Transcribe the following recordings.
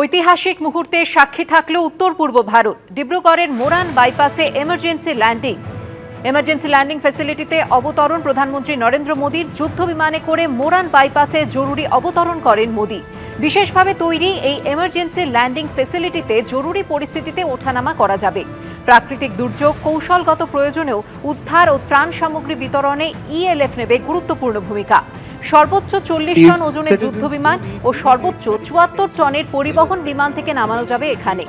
ঐতিহাসিক মুহূর্তের সাক্ষী থাকলো উত্তর পূর্ব ভারত। ডিব্রুগড়ের মোরান বাইপাসে এমার্জেন্সি ল্যান্ডিং ফ্যাসিলিটিতে অবতরণ প্রধানমন্ত্রী নরেন্দ্র মোদীর। যুদ্ধ বিমানে করে মোরান বাইপাসে জরুরি অবতরণ করেন মোদী। বিশেষভাবে তৈরি এই এমার্জেন্সি ল্যান্ডিং ফ্যাসিলিটিতে জরুরি পরিস্থিতিতে ওঠানামা করা যাবে। প্রাকৃতিক দুর্যোগ, কৌশলগত প্রয়োজনেও উদ্ধার ও ত্রাণ সামগ্রী বিতরণে ইএলএফ নেবে গুরুত্বপূর্ণ ভূমিকা। সর্বোচ্চ 40 টন ওজনের যুদ্ধ বিমান ও সর্বোচ্চ 74 টনের পরিবহন বিমান থেকে নামানো যাবে এখানে।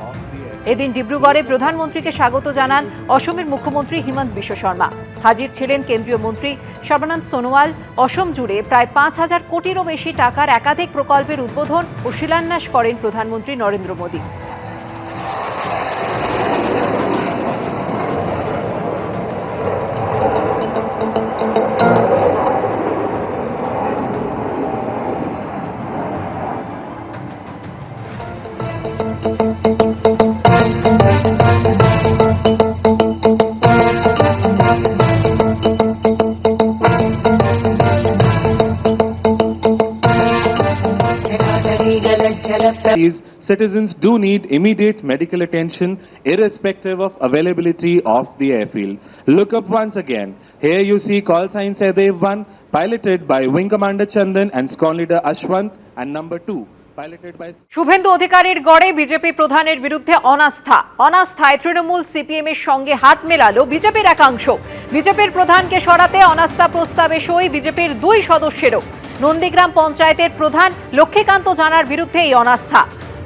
এদিন ডিব্রুগড়ে প্রধানমন্ত্রীকে স্বাগত জানান অসমের মুখ্যমন্ত্রী হিমন্ত বিশ্ব শর্মা। হাজির ছিলেন কেন্দ্রীয় মন্ত্রী সর্বানন্দ সোনোয়াল। অসম জুড়ে প্রায় 5000 কোটিরও বেশি টাকার একাধিক প্রকল্পের উদ্বোধন ও শিলান্যাস করেন প্রধানমন্ত্রী Narendra Modi. These citizens do need immediate medical attention irrespective of availability of the airfield. Look up once again. Here you see call sign Sahdev 1 piloted by Wing Commander Chandan and Squadron Leader Ashwant, and number 2 piloted by Suvendu অধিকারীর গড়ে BJP প্রধানের বিরুদ্ধে অনাস্থায় Trinamool CPM এর সঙ্গে হাত মেলালো বিজেপির একাংশ। বিজেপির প্রধানকে সরাতে অনাস্থা প্রস্তাবে সই বিজেপির 2 সদস্যেরও। নন্দীগ্রাম পঞ্চায়েতের প্রধান লক্ষ্মীকান্ত জানার বিরুদ্ধে এই অনাস্থা।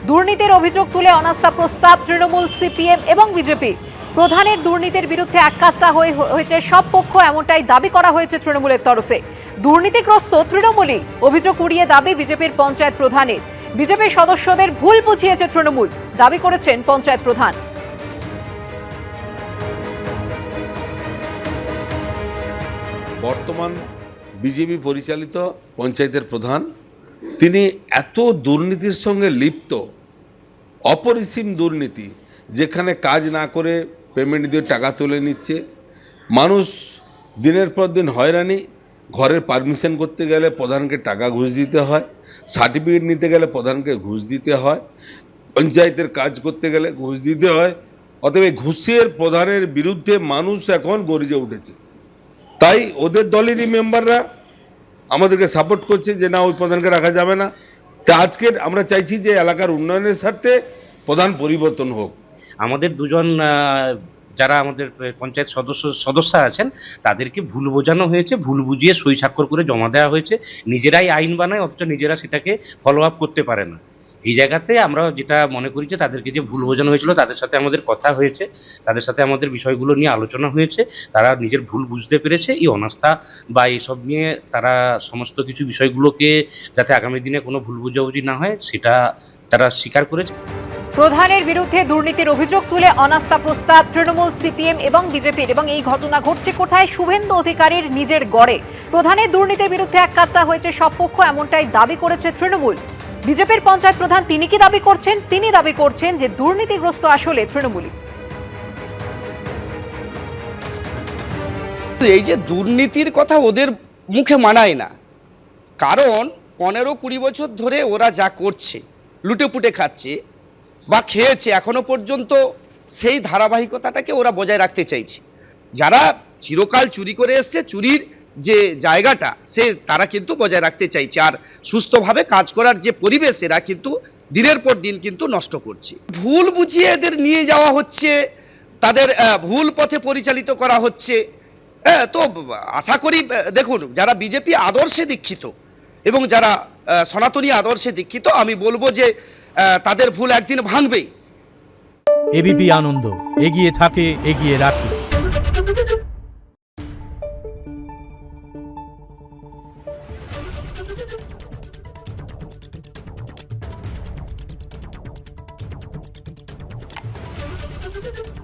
দুর্নীতির অভিযোগ তুলে অনাস্থা প্রস্তাব তৃণমূল, সিপিএম এবং বিজেপি। প্রধানের দুর্নীতির বিরুদ্ধে এককাট্টা হয়েছে সব পক্ষ, এমনটাই দাবি করা হয়েছে তৃণমূলের তরফে। দুর্নীতিগ্রস্ত তৃণমূলই, অভিযোগ উড়িয়ে দাবি বিজেপির পঞ্চায়েত প্রধানের। বিজেপির সদস্যদের ভুল বুঝিয়েছে তৃণমূল, দাবি করেছেন পঞ্চায়েত প্রধান। বর্তমান বিজেপি পরিচালিত পঞ্চায়েতের প্রধান, তিনি এত দুর্নীতির সঙ্গে লিপ্ত, অপরিসীম দুর্নীতি, যেখানে কাজ না করে পেমেন্ট দিয়ে টাকা তুলে নিচ্ছে, মানুষ দিনের পর দিন হয়রানি। ঘরের পারমিশন করতে গেলে প্রধানকে টাকা ঘুষ দিতে হয়, সার্টিফিকেট নিতে গেলে প্রধানকে ঘুষ দিতে হয়, পঞ্চায়েতের কাজ করতে গেলে ঘুষ দিতে হয়। অতএব ঘুষের প্রধানের বিরুদ্ধে মানুষ এখন গর্জে উঠেছে। তাই ওদের দলেরই মেম্বাররা আমাদেরকে সাপোর্ট করছে যে না, ওই প্রধানকে রাখা যাবে না। তা আজকে আমরা চাইছি যে এলাকার উন্নয়নের স্বার্থে প্রধান পরিবর্তন হোক। আমাদের দুজন যারা আমাদের পঞ্চায়েত সদস্য আছেন তাদেরকে ভুল বোঝানো হয়েছে, ভুল বুঝিয়ে সই স্বাক্ষর করে জমা দেওয়া হয়েছে। নিজেরাই আইন বানায়, অথচ নিজেরা সেটাকে ফলো আপ করতে পারে না। এই জায়গাতে আমরা যেটা মনে করি যে তাদেরকে যে ভুল বোঝানো হয়েছিল, তাদের সাথে আমাদের কথা হয়েছে, তাদের সাথে আমাদের বিষয়গুলো নিয়ে আলোচনা হয়েছে। তারা নিজের ভুল বুঝতে পেরেছে। এই অনাস্থা বা এইসব নিয়ে তারা সমস্ত কিছু বিষয়গুলোকে যাতে আগামী দিনে কোনো ভুল বোঝাবুঝি না হয় সেটা তারা স্বীকার করেছে। প্রধানের বিরুদ্ধে দুর্নীতির অভিযোগ তুলে অনাস্থা প্রস্তাব তৃণমূল, সিপিএম এবং বিজেপির। এবং এই ঘটনা ঘটছে কোথায়? শুভেন্দু অধিকারীর নিজের গড়ে। প্রধানের দুর্নীতির বিরুদ্ধে এককাট্টা হয়েছে সব পক্ষ, এমনটাই দাবি করেছে তৃণমূল। বিজেপির পঞ্চায়েত প্রধান তিনি কি দাবি করছেন? তিনি দাবি করছেন যে দুর্নীতিগ্রস্ত আসলে তৃণমূলই। এই যে দুর্নীতির কথা ওদের মুখে মানায় না, কারণ 15-20 বছর ধরে ওরা যা করছে, লুটেপুটে খাচ্ছে বা খেয়েছে, এখনো পর্যন্ত সেই ধারাবাহিকতাটাকে ওরা বজায় রাখতে চাইছে। যারা চিরকাল চুরি করে এসছে, চুরির যে জায়গাটা তারা কিন্তু বজায় রাখতে চাইছে। আর সুস্থভাবে কাজ করার যে পরিবেশ এরা কিন্তু দিনের পর দিন কিন্তু নষ্ট করছে। ভুল বুঝিয়ে এদের নিয়ে যাওয়া হচ্ছে, তাদের ভুল পথে পরিচালিত করা হচ্ছে। তো আশা করি, দেখুন, যারা বিজেপি আদর্শে দীক্ষিত এবং যারা সনাতনী আদর্শে দীক্ষিত, আমি বলবো যে তাদের ভুল একদিন ভাঙবেই। এবিপি আনন্দ, এগিয়ে থাকে, এগিয়ে রাখে। Thank you.